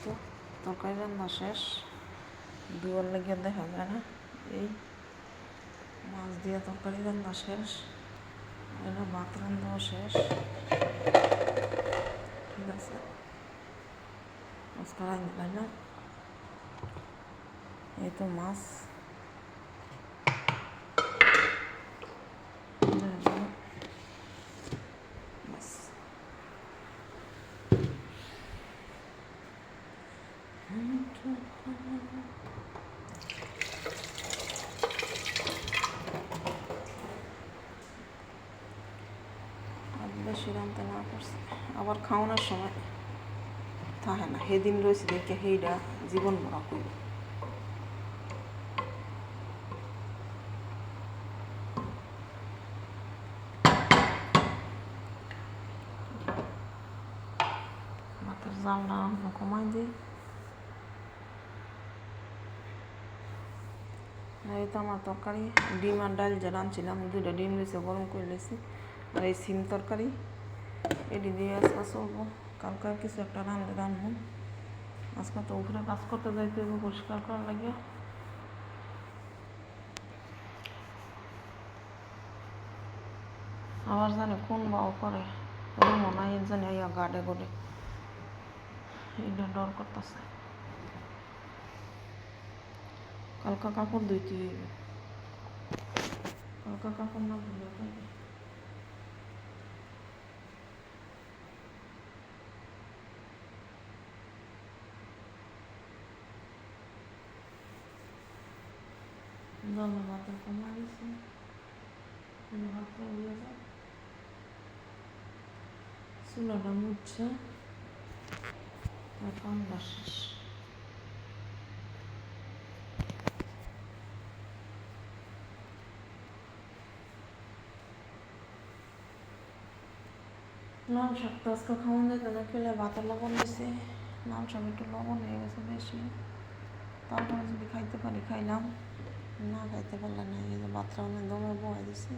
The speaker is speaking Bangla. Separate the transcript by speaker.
Speaker 1: তো তরকারি রান্না শেষ, দুয়ার লেগে দেখা যায় না। এই মাছ দিয়ে তরকারি রান্না শেষ, এটা ভাত রান্নাও শেষ। ঠিক আছে, মাছটা রান্না না, এই তো মাছ বেশি রান্তে না করছে, আবার খাওয়ানোর সময় থাকে না। সেদিন রয়েছে দেখে সেইটা জীবন ভরা করবে। ভাতের জালটা কমাই দিই। এই তো আমার তরকারি, ডিম আর ডাল যে রাঁধছিলাম, 2টা ডিম রয়েছে, গরম করে লেছি। আর এই সিম তরকারি এটি দিয়ে আজকে চলবো। কালকে কিছু একটা রাঁধবো। আজকে তো উপরে কাজ করতে যাইতে হবে, পরিষ্কার করার লাগে। আবার জানে কোন বাও করে, ওর মনে হয় জানি আইয়া গাড়ে গড়ে, এইটা ডর করতেছে। কালকা কাপড় ধুইতে হইবে, কালকা কাপড় না ধুলে থাকবে। জলের ভাতের কমা গেছে, ভাতটা হয়ে যায়। চুলাটা মুছছে, তার কামটা শেষ। লাল শাক তো আজকে খাওয়া যেত না, খেলে ভাতের লবণ দিছে, লাল শাক একটু লবণ হয়ে গেছে বেশি। তারপরে যদি খাইতে পারি খাইলাম, না খাইতে পারলে না। এই যে ভাতটা অনেক দমে বয়ে দিছে।